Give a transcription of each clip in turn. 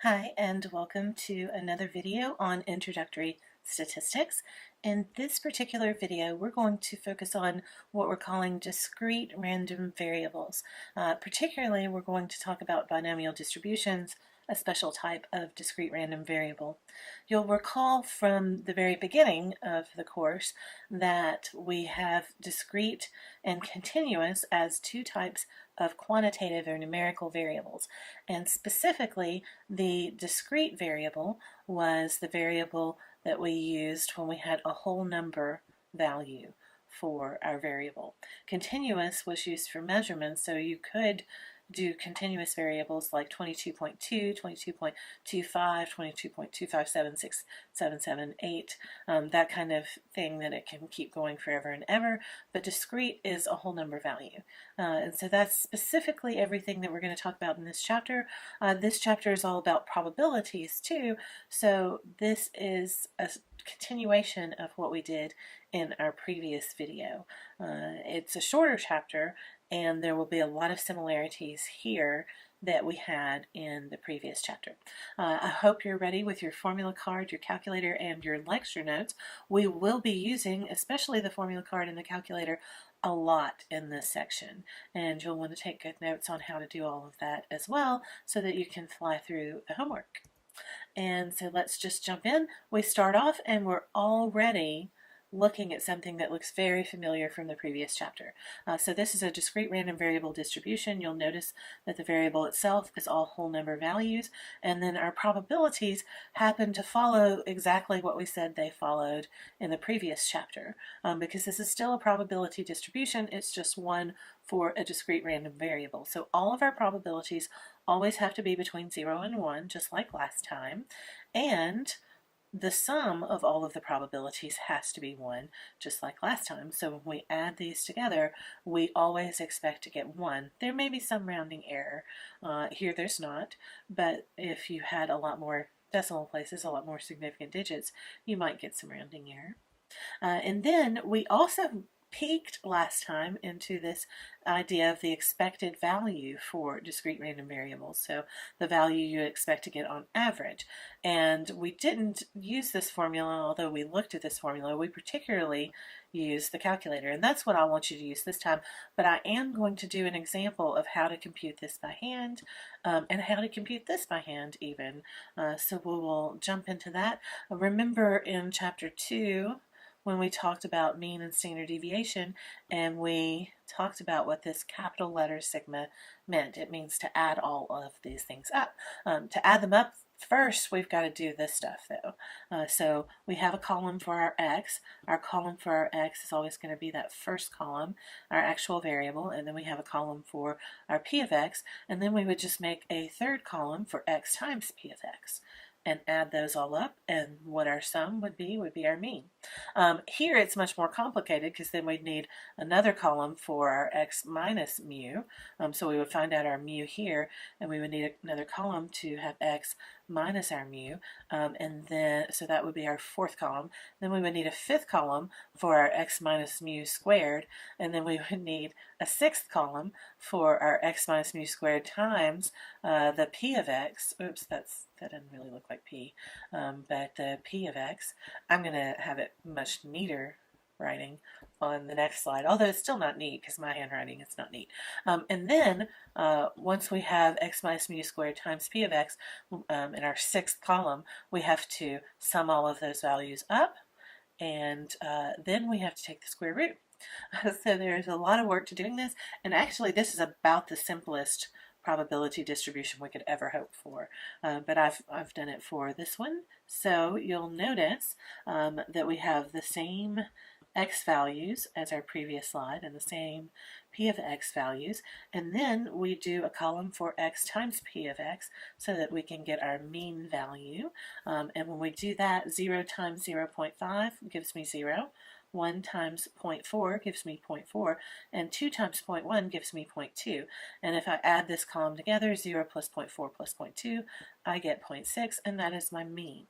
Hi, and welcome to another video on introductory statistics. In this particular video, we're going to focus on what we're calling discrete random variables. Particularly, we're going to talk about binomial distributions, a special type of discrete random variable. You'll recall from the very beginning of the course that we have discrete and continuous as two types of quantitative or numerical variables. And specifically, the discrete variable was the variable that we used when we had a whole number value for our variable. Continuous was used for measurements, so you could do continuous variables like 22.2, 22.25, 22.2576778, that kind of thing that it can keep going forever and ever, but discrete is a whole number value. And so that's specifically everything that we're going to talk about in this chapter. This chapter is all about probabilities too, so this is a continuation of what we did in our previous video. It's a shorter chapter, and there will be a lot of similarities here that we had in the previous chapter. I hope you're ready with your formula card, your calculator, and your lecture notes. We will be using, especially the formula card and the calculator, a lot in this section, and you'll want to take good notes on how to do all of that as well so that you can fly through the homework. And so let's just jump in. We start off and we're already looking at something that looks very familiar from the previous chapter. So this is a discrete random variable distribution. You'll notice that the variable itself is all whole number values, and then our probabilities happen to follow exactly what we said they followed in the previous chapter. Because this is still a probability distribution, it's just one for a discrete random variable. So all of our probabilities always have to be between 0 and 1, just like last time, and the sum of all of the probabilities has to be 1, just like last time. So when we add these together, we always expect to get 1. There may be some rounding error. Here there's not, but if you had a lot more decimal places, a lot more significant digits, you might get some rounding error. And then we also peeked last time into this idea of the expected value for discrete random variables, so the value you expect to get on average. And we didn't use this formula, although we looked at this formula. We particularly used the calculator, and that's what I want you to use this time, but I am going to do an example of how to compute this by hand, and how to compute this by hand even. So we will jump into that. Remember in chapter 2, when we talked about mean and standard deviation, and we talked about what this capital letter sigma meant. It means to add all of these things up. To add them up, first we've got to do this stuff though. So we have a column for our x. Our column for our x is always going to be that first column, our actual variable, and then we have a column for our p of x, and then we would just make a third column for x times p of x and add those all up, and what our sum would be our mean. Here it's much more complicated because then we'd need another column for our x minus mu. So we would find out our mu here, and we would need another column to have x minus our mu, and then so that would be our fourth column. Then we would need a fifth column for our x minus mu squared, and then we would need a sixth column for our x minus mu squared times the p of x. Oops, that doesn't really look like p, but the p of x. I'm going to have it much neater writing on the next slide, although it's still not neat because my handwriting is not neat. And then once we have x minus mu squared times p of x in our sixth column, we have to sum all of those values up, and then we have to take the square root. So there's a lot of work to doing this, and actually this is about the simplest probability distribution we could ever hope for, but I've done it for this one. So you'll notice that we have the same x values as our previous slide and the same p of x values, and then we do a column for x times p of x so that we can get our mean value, and when we do that, 0 times 0.5 gives me 0, 1 times 0.4 gives me 0.4, and 2 times 0.1 gives me 0.2. And if I add this column together, 0 plus 0.4 plus 0.2, I get 0.6, and that is my mean.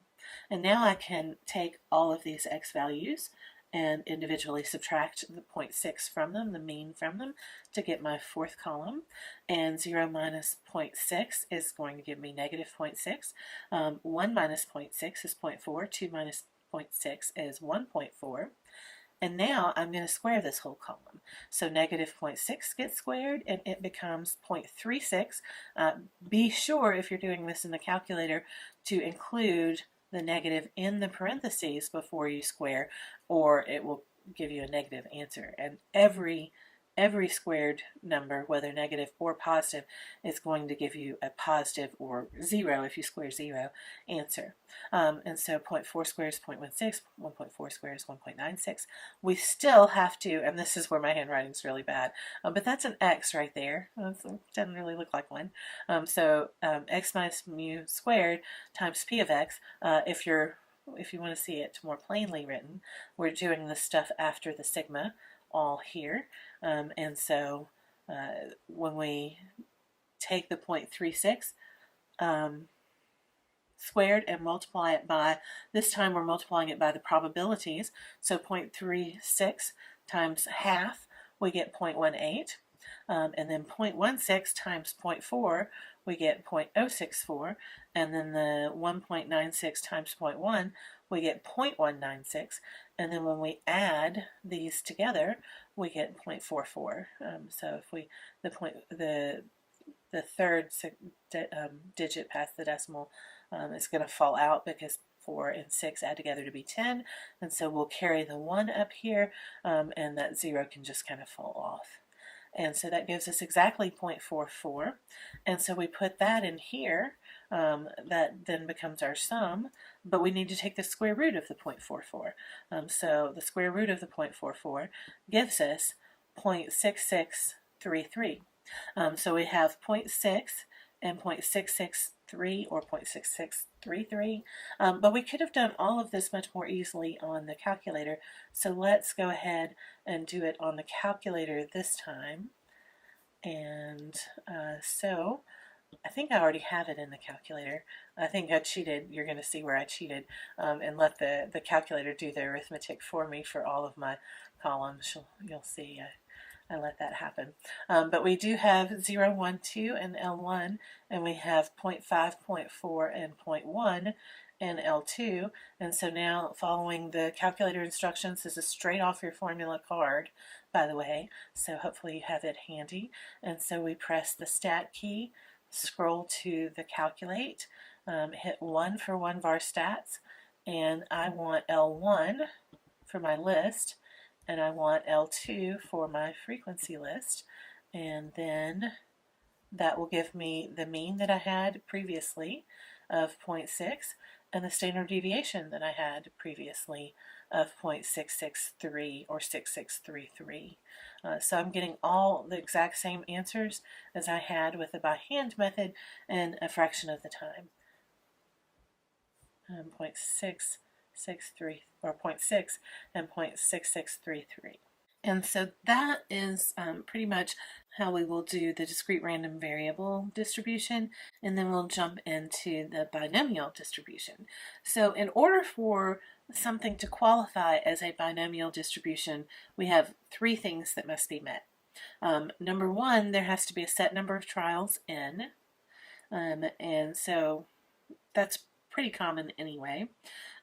And now I can take all of these x values and individually subtract the 0.6 from them, the mean from them, to get my fourth column. And 0 minus 0.6 is going to give me negative 0.6. 1 minus 0.6 is 0.4. 2 minus 0.6 is 1.4. And now I'm going to square this whole column. So negative 0.6 gets squared and it becomes 0.36. Be sure, if you're doing this in the calculator, to include the negative in the parentheses before you square, or it will give you a negative answer. And every squared number, whether negative or positive, is going to give you a positive or 0 if you square 0 answer. And so 0.4 squared is 0.16, 1.4 squared is 1.96. We still have to, and this is where my handwriting is really bad, but that's an x right there. It doesn't really look like one. So x minus mu squared times p of x. If you want to see it more plainly written, we're doing this stuff after the sigma all here. And so when we take the 0.36 squared and multiply it by, this time we're multiplying it by the probabilities, so 0.36 times half, we get 0.18, and then 0.16 times 0.4, we get 0.064, and then the 1.96 times 0.1, we get 0.196, and then when we add these together, we get 0.44. So if we, the third digit past the decimal is going to fall out because 4 and 6 add together to be 10, and so we'll carry the 1 up here, and that 0 can just kind of fall off. And so that gives us exactly 0.44, and so we put that in here. That then becomes our sum, but we need to take the square root of the 0.44. So the square root of the 0.44 gives us 0.6633. So we have 0.6 and 0.663 or 0.6633, but we could have done all of this much more easily on the calculator, so let's go ahead and do it on the calculator this time. And so I think I already have it in the calculator. I think I cheated. You're going to see where I cheated, and let the calculator do the arithmetic for me for all of my columns. You'll see I let that happen. But we do have 0, 1, 2 and L1, and we have 0.5, 0.4, and 0.1 and L2. And so now, following the calculator instructions, this is straight off your formula card, by the way, so hopefully you have it handy. And so we press the stat key, scroll to the calculate, hit 1 for one var stats, and I want L1 for my list, and I want L2 for my frequency list, and then that will give me the mean that I had previously of 0.6 and the standard deviation that I had previously of 0.663 or 6633. So I'm getting all the exact same answers as I had with the by hand method in a fraction of the time. 0.663 or 0.6 and 0.6633. And so that is pretty much how we will do the discrete random variable distribution, and then we'll jump into the binomial distribution. So in order for something to qualify as a binomial distribution, we have 3 things that must be met. Number 1, there has to be a set number of trials n, and so that's pretty common anyway.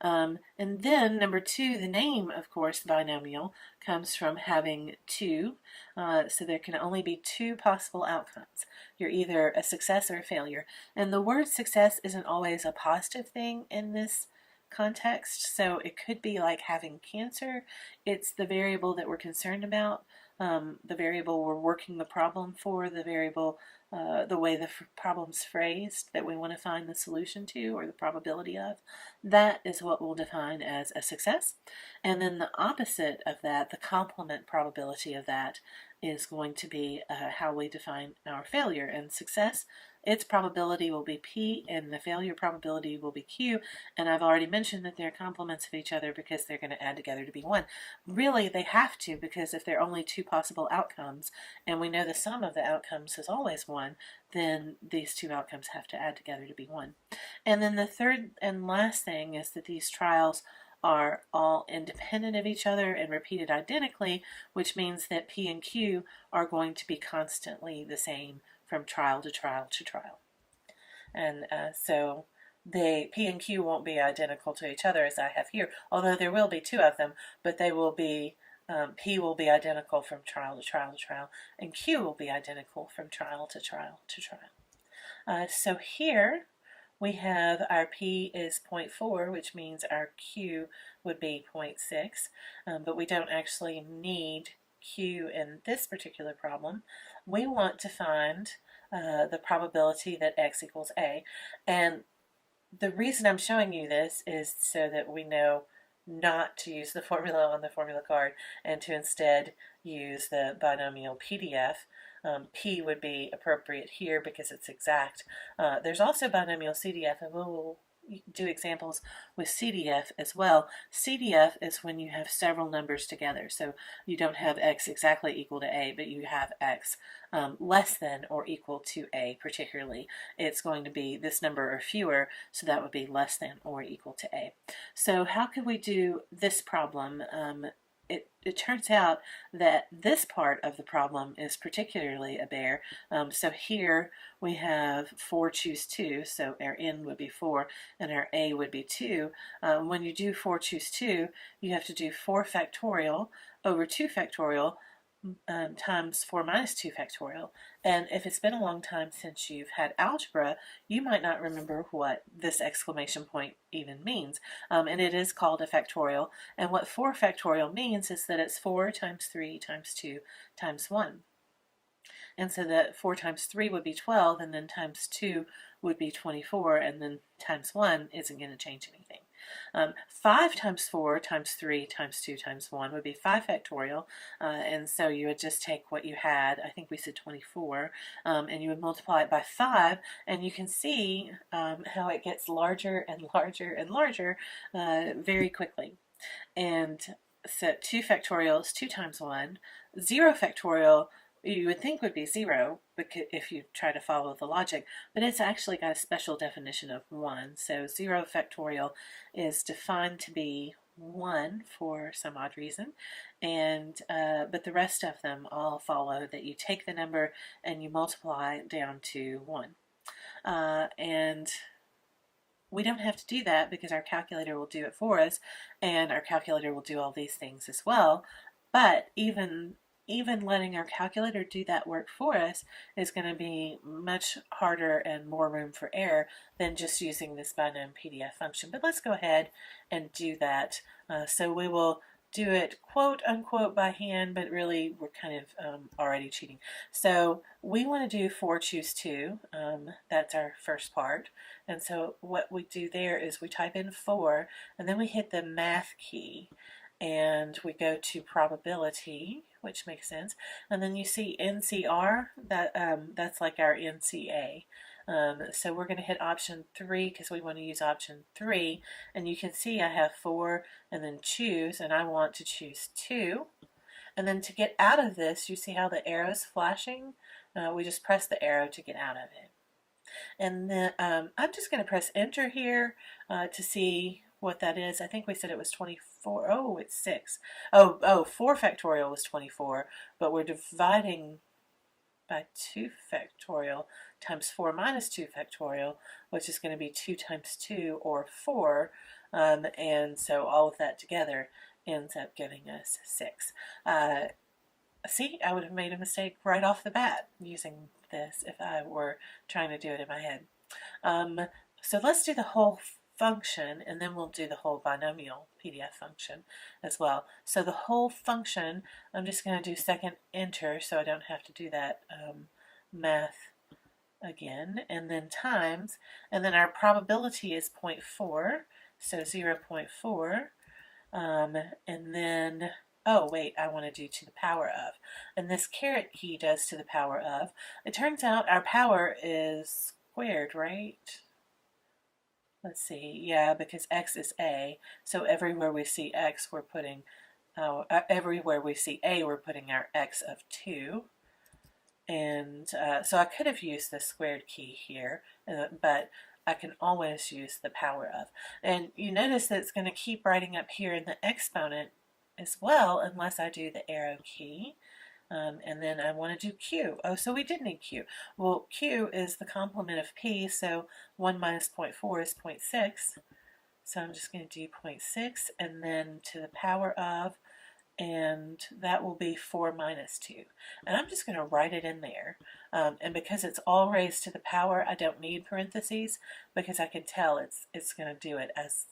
And then number 2, the name, of course, binomial, comes from having 2, so there can only be 2 possible outcomes. You're either a success or a failure, and the word success isn't always a positive thing in this context, so it could be like having cancer. It's the variable that we're concerned about, the variable we're working the problem for, the variable, the way the problem's phrased that we want to find the solution to or the probability of. That is what we'll define as a success. And then the opposite of that, the complement probability of that, is going to be how we define our failure. And success, its probability will be P and the failure probability will be Q, and I've already mentioned that they're complements of each other because they're going to add together to be 1. Really, they have to, because if there are only 2 possible outcomes, and we know the sum of the outcomes is always 1, then these 2 outcomes have to add together to be 1. And then the third and last thing is that these trials are all independent of each other and repeated identically, which means that P and Q are going to be constantly the same from trial to trial to trial. And so P and Q won't be identical to each other as I have here, although there will be two of them, but they will be, P will be identical from trial to trial to trial, and Q will be identical from trial to trial to trial. So here we have our P is 0.4, which means our Q would be 0.6, but we don't actually need Q in this particular problem. We want to find the probability that x equals a, and the reason I'm showing you this is so that we know not to use the formula on the formula card and to instead use the binomial PDF. P would be appropriate here because it's exact. There's also binomial CDF, and we'll do examples with CDF as well. CDF is when you have several numbers together, so you don't have x exactly equal to a, but you have x less than or equal to a. Particularly, it's going to be this number or fewer, so that would be less than or equal to a. So how could we do this problem? It turns out that this part of the problem is particularly a bear. So here we have 4 choose 2, so our n would be 4 and our a would be 2. When you do 4 choose 2, you have to do 4 factorial over 2 factorial times 4 minus 2 factorial. And if it's been a long time since you've had algebra, you might not remember what this exclamation point even means. And it is called a factorial. And what 4 factorial means is that it's 4 times 3 times 2 times 1. And so that 4 times 3 would be 12, and then times 2 would be 24, and then times 1 isn't going to change anything. 5 times 4 times 3 times 2 times 1 would be 5 factorial, and so you would just take what you had, I think we said 24, and you would multiply it by 5, and you can see how it gets larger and larger and larger very quickly. And so 2 factorial is 2 times 1. 0 factorial you would think would be 0 if you try to follow the logic, but it's actually got a special definition of 1. So 0 factorial is defined to be 1 for some odd reason, and but the rest of them all follow that you take the number and you multiply it down to 1. And we don't have to do that because our calculator will do it for us, and our calculator will do all these things as well. But even letting our calculator do that work for us is going to be much harder and more room for error than just using this binomial PDF function. But let's go ahead and do that. So we will do it quote unquote by hand, but really we're kind of already cheating. So we want to do 4 choose 2. That's our first part. And so what we do there is we type in 4 and then we hit the math key. And we go to probability, which makes sense. And then you see NCR, that's like our NCA. So we're going to hit option 3 because we want to use option 3. And you can see I have 4 and then choose, and I want to choose 2. And then to get out of this, you see how the arrow's flashing? We just press the arrow to get out of it. And then I'm just going to press enter here to see what that is. I think we said it was 24. Oh, it's 6. Oh, 4 factorial was 24, but we're dividing by 2 factorial times 4 minus 2 factorial, which is going to be 2 times 2, or 4, and so all of that together ends up giving us 6. See, I would have made a mistake right off the bat using this if I were trying to do it in my head. So let's do the whole function, and then we'll do the whole binomial PDF function as well. So the whole function, I'm just going to do second enter so I don't have to do that math again, and then times, and then our probability is 0.4, so 0.4, and then, oh wait, I want to do to the power of, and this caret key does to the power of. It turns out our power is squared, right? Let's see, yeah, because x is a, so everywhere we see x, we're putting, everywhere we see a, we're putting our x of 2. And so I could have used the squared key here, but I can always use the power of. And you notice that it's going to keep writing up here in the exponent as well, unless I do the arrow key. And then I want to do Q. Oh, so we did need Q. Well, Q is the complement of P, so 1 minus 0.4 is 0.6. So I'm just going to do 0.6 and then to the power of, and that will be 4 minus 2. And I'm just going to write it in there. And because it's all raised to the power, I don't need parentheses because I can tell it's going to do it as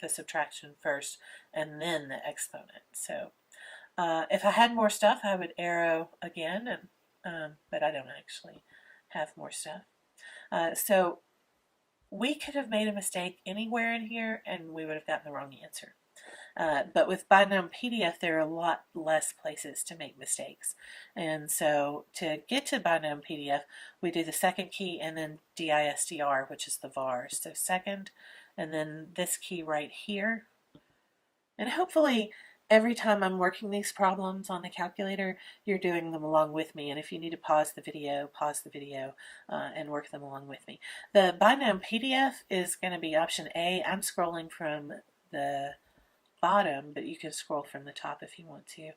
the subtraction first and then the exponent. So if I had more stuff, I would arrow again, but I don't actually have more stuff. So we could have made a mistake anywhere in here and we would have gotten the wrong answer. But with Binomial PDF, there are a lot less places to make mistakes. And so to get to Binomial PDF, we do the second key and then DISDR, which is the var. So second, and then this key right here. And hopefully every time I'm working these problems on the calculator, you're doing them along with me. And if you need to pause the video, and work them along with me. The Binomial PDF is going to be option A. I'm scrolling from the bottom, but you can scroll from the top if you want to.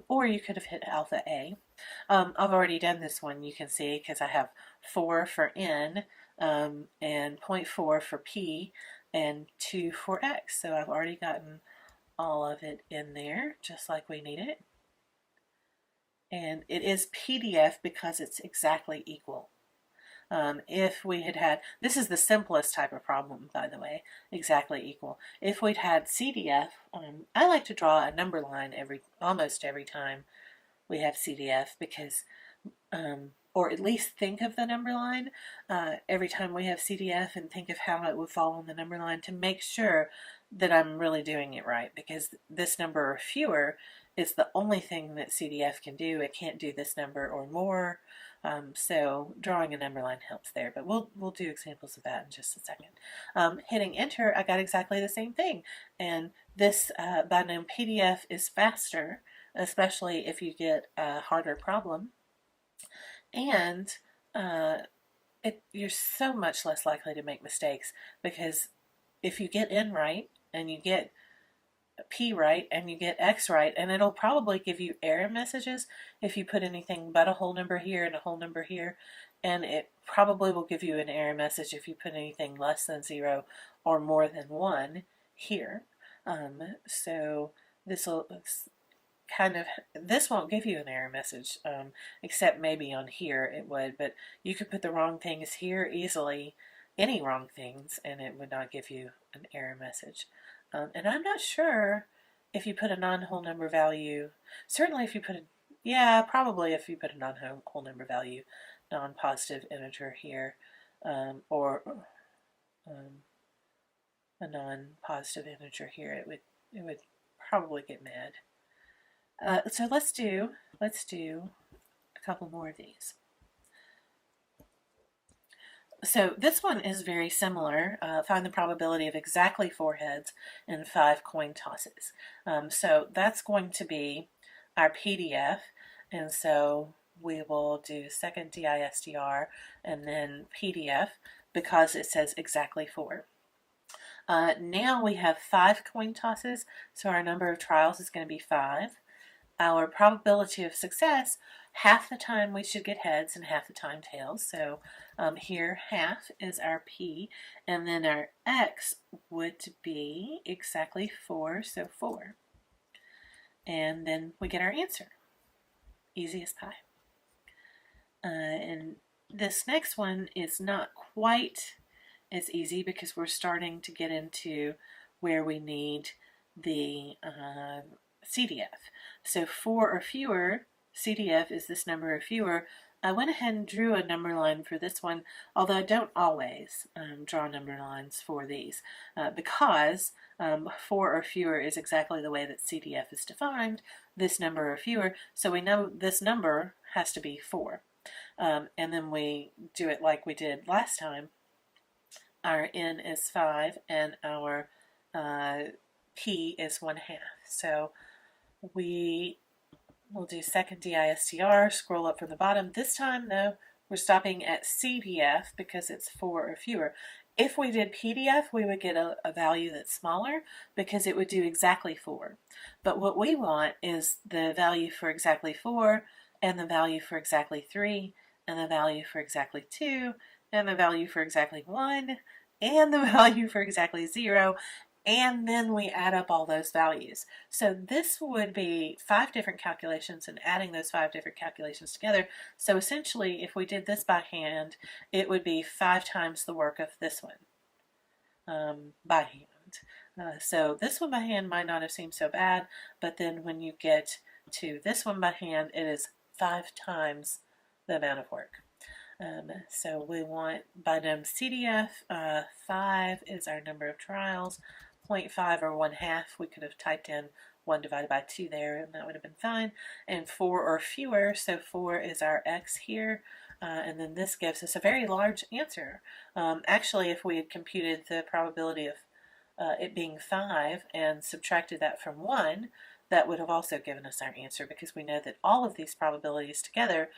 Or you could have hit alpha A. I've already done this one, you can see, because I have 4 for N and 0.4 for P and 2 for X. So I've already gotten all of it in there, just like we need it. And it is PDF because it's exactly equal. If we had, this is the simplest type of problem, by the way, exactly equal. If we'd had CDF, I like to draw a number line almost every time we have CDF because, or at least think of the number line every time we have CDF and think of how it would fall on the number line to make sure that I'm really doing it right, because this number or fewer is the only thing that CDF can do. It can't do this number or more. So drawing a number line helps there, but we'll do examples of that in just a second. Hitting enter, I got exactly the same thing, and this Binomial PDF is faster, especially if you get a harder problem, and you're so much less likely to make mistakes, because if you get N right and you get P right and you get X right, and it'll probably give you error messages if you put anything but a whole number here and a whole number here, and it probably will give you an error message if you put anything less than 0 or more than 1 here. So this won't give you an error message, except maybe on here it would, but you could put the wrong things here easily, any wrong things, and it would not give you an error message. And I'm not sure if you put a non-whole number value, certainly if you put probably if you put a non-whole number value, non-positive integer here, or a non-positive integer here, it would probably get mad. So let's do a couple more of these. So this one is very similar. Find the probability of exactly 4 heads and 5 coin tosses. So that's going to be our PDF, and so we will do second DISDR and then PDF because it says exactly 4. Now we have 5 coin tosses, so our number of trials is going to be 5. Our probability of success, half the time we should get heads and half the time tails. So here half is our P, and then our X would be exactly 4, so 4. And then we get our answer. Easy as pie. And this next one is not quite as easy because we're starting to get into where we need the CDF. So 4 or fewer, CDF is this number or fewer. I went ahead and drew a number line for this one, although I don't always draw number lines for these because 4 or fewer is exactly the way that CDF is defined, this number or fewer, so we know this number has to be 4. And then we do it like we did last time. Our N is 5 and our P is 1/2. So we will do second DISTR, scroll up from the bottom. This time, though, We're stopping at CDF because it's 4 or fewer. If we did PDF, we would get a value that's smaller because it would do exactly 4. But what we want is the value for exactly 4, and the value for exactly 3, and the value for exactly 2, and the value for exactly 1, and the value for exactly 0, and then we add up all those values. So this would be 5 different calculations and adding those 5 different calculations together. So essentially, if we did this by hand, it would be 5 times the work of this one by hand. So this one by hand might not have seemed so bad, but then when you get to this one by hand, it is 5 times the amount of work. So we want binom CDF, 5 is our number of trials, 0.5 or 1/2, we could have typed in 1 divided by 2 there and that would have been fine, and 4 or fewer, so 4 is our x here, and then this gives us a very large answer. Actually, if we had computed the probability of it being 5 and subtracted that from 1, that would have also given us our answer, because we know that all of these probabilities together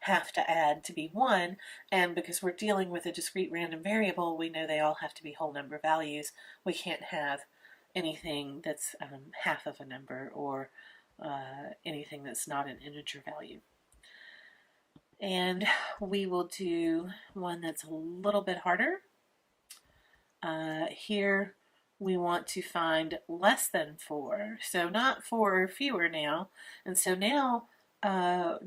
have to add to be 1, and because we're dealing with a discrete random variable, we know they all have to be whole number values. We can't have anything that's half of a number, or anything that's not an integer value. And we will do one that's a little bit harder. Here we want to find less than 4, so not 4 or fewer now. And so now,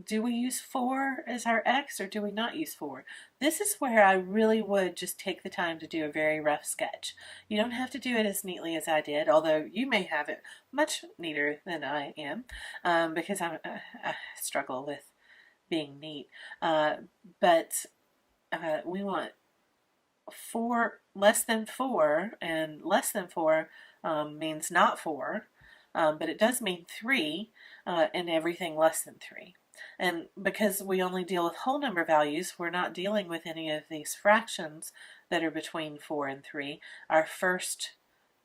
do we use 4 as our x, or do we not use 4? This is where I really would just take the time to do a very rough sketch. You don't have to do it as neatly as I did, although you may have it much neater than I am, because I struggle with being neat. But we want 4, less than 4, and less than 4 means not 4, but it does mean 3, and everything less than 3. And because we only deal with whole number values, we're not dealing with any of these fractions that are between 4 and 3. Our first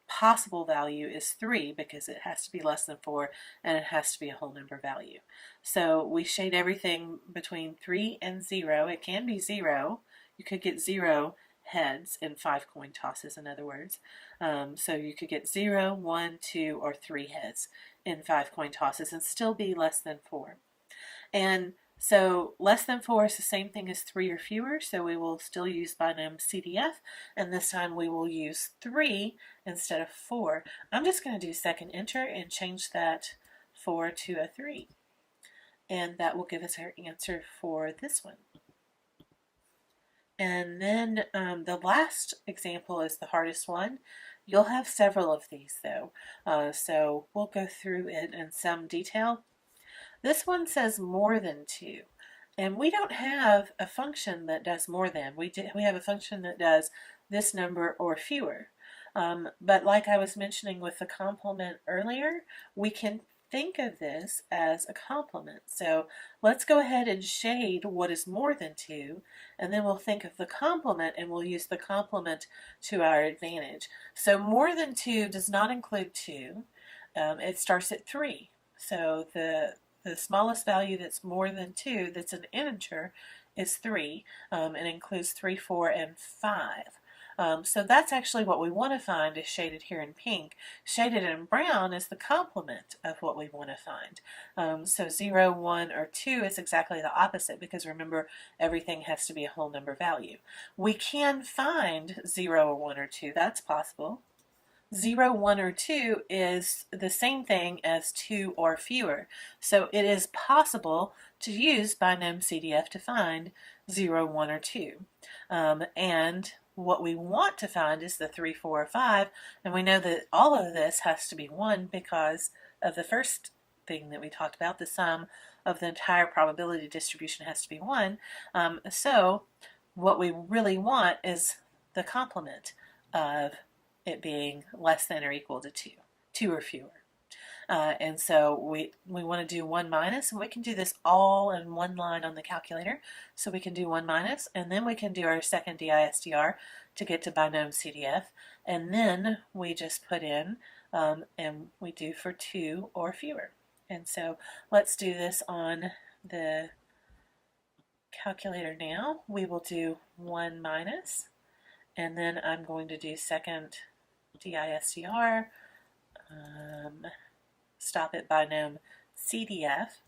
possible value is 3 because it has to be less than 4 and it has to be a whole number value. So we shade everything between 3 and 0. It can be 0. You could get 0 heads in 5 coin tosses, in other words. So you could get 0, 1, 2, or 3 heads in 5 coin tosses and still be less than 4. And so less than 4 is the same thing as 3 or fewer, so we will still use binom CDF, and this time we will use 3 instead of 4. I'm just going to do second enter and change that 4 to a 3. And that will give us our answer for this one. And then the last example is the hardest one. You'll have several of these though, so we'll go through it in some detail. This one says more than 2, and we don't have a function that does more than. We have a function that does this number or fewer. But like I was mentioning with the complement earlier, we can think of this as a complement. So let's go ahead and shade what is more than 2, and then we'll think of the complement, and we'll use the complement to our advantage. So more than 2 does not include 2. It starts at 3. So the smallest value that's more than 2, that's an integer, is 3, and includes 3, 4, and 5. So that's actually what we want to find, is shaded here in pink. Shaded in brown is the complement of what we want to find. So 0, 1, or 2 is exactly the opposite, because remember, everything has to be a whole number value. We can find 0 or 1 or 2, that's possible. 0, 1, or 2 is the same thing as 2 or fewer. So it is possible to use binom CDF to find 0, 1, or 2. And what we want to find is the 3, 4, or 5, and we know that all of this has to be 1 because of the first thing that we talked about, the sum of the entire probability distribution has to be 1. So what we really want is the complement of it being less than or equal to 2 or fewer. And so we want to do 1 minus, and we can do this all in one line on the calculator. So we can do 1 minus, and then we can do our second DISDR to get to binom CDF, and then we just put in, and we do for 2 or fewer. And so let's do this on the calculator now, we will do 1 minus, and then I'm going to do second DISCR, stop at binom CDF,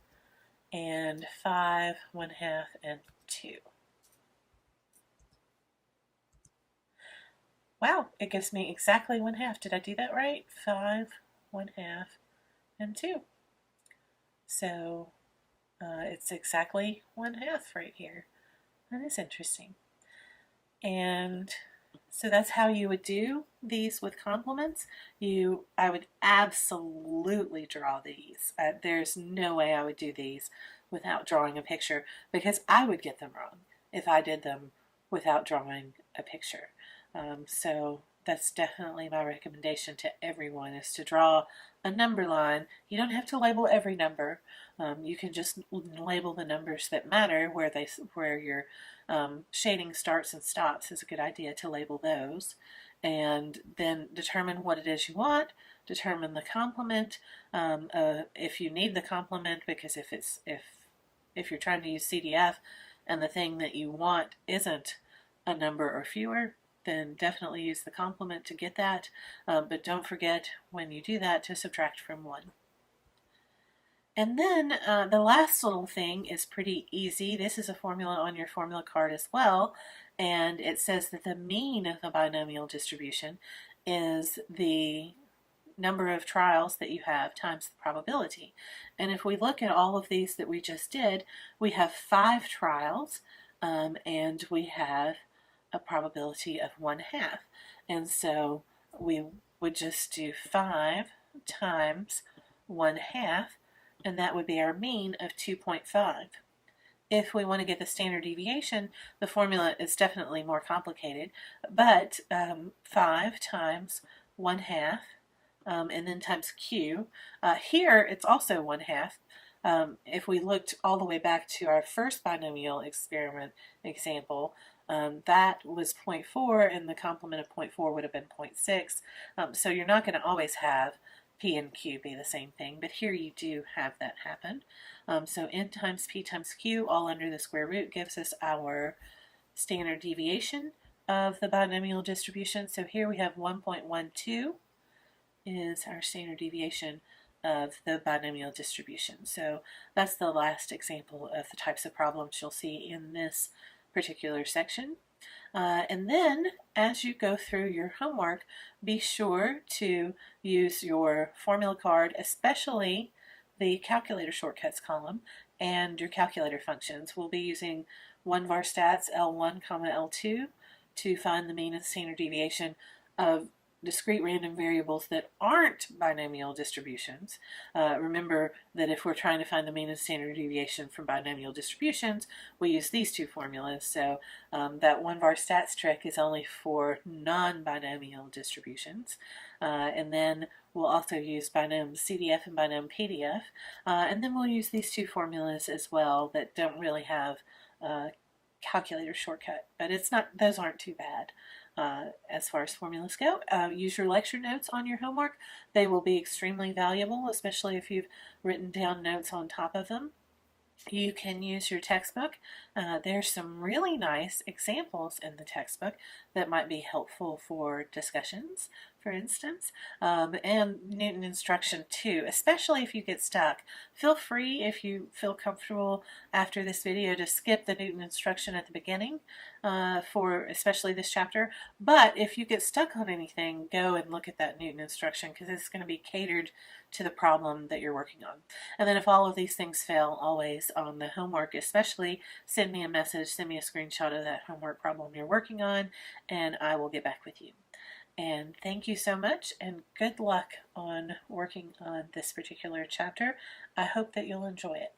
and 5, 1/2, and 2. Wow, it gives me exactly 1/2. Did I do that right? 5, 1/2, and 2. So it's exactly 1/2 right here. That is interesting. And so that's how you would do these with complements. I would absolutely draw these. There's no way I would do these without drawing a picture, because I would get them wrong if I did them without drawing a picture. So that's definitely my recommendation to everyone, is to draw a number line. You don't have to label every number. You can just label the numbers that matter, where your shading starts and stops. Is a good idea to label those, and then determine what it is you want. Determine the complement, if you need the complement, because if you're trying to use CDF and the thing that you want isn't a number or fewer, then definitely use the complement to get that. But don't forget, when you do that, to subtract from 1. And then the last little thing is pretty easy. This is a formula on your formula card as well, and it says that the mean of the binomial distribution is the number of trials that you have times the probability. And if we look at all of these that we just did, we have 5 trials, and we have a probability of 1/2. And so we would just do 5 times 1/2, and that would be our mean of 2.5. If we want to get the standard deviation, the formula is definitely more complicated, but 5 times 1/2, and then times q. Here it's also 1/2. If we looked all the way back to our first binomial experiment example, that was 0.4, and the complement of 0.4 would have been 0.6. So you're not going to always have P and Q be the same thing, but here you do have that happen. So n times P times Q, all under the square root, gives us our standard deviation of the binomial distribution. So here we have 1.12 is our standard deviation of the binomial distribution. So that's the last example of the types of problems you'll see in this particular section. And then as you go through your homework, be sure to use your formula card, especially the calculator shortcuts column and your calculator functions. We'll be using 1var stats L1, L2 to find the mean and standard deviation of discrete random variables that aren't binomial distributions. Remember that if we're trying to find the mean and standard deviation from binomial distributions, we use these two formulas. So that 1var stats trick is only for non-binomial distributions. And then we'll also use binom CDF and binom PDF. And then we'll use these two formulas as well that don't really have calculator shortcut, but those aren't too bad. As far as formulas go, use your lecture notes on your homework. They will be extremely valuable, especially if you've written down notes on top of them. You can use your textbook. There's some really nice examples in the textbook that might be helpful for discussions, for instance, and Newton instruction too, especially if you get stuck. Feel free, if you feel comfortable after this video, to skip the Newton instruction at the beginning for especially this chapter. But if you get stuck on anything, go and look at that Newton instruction, because it's going to be catered to the problem that you're working on. And then if all of these things fail, always on the homework especially, send me a message, send me a screenshot of that homework problem you're working on, and I will get back with you. And thank you so much, and good luck on working on this particular chapter. I hope that you'll enjoy it.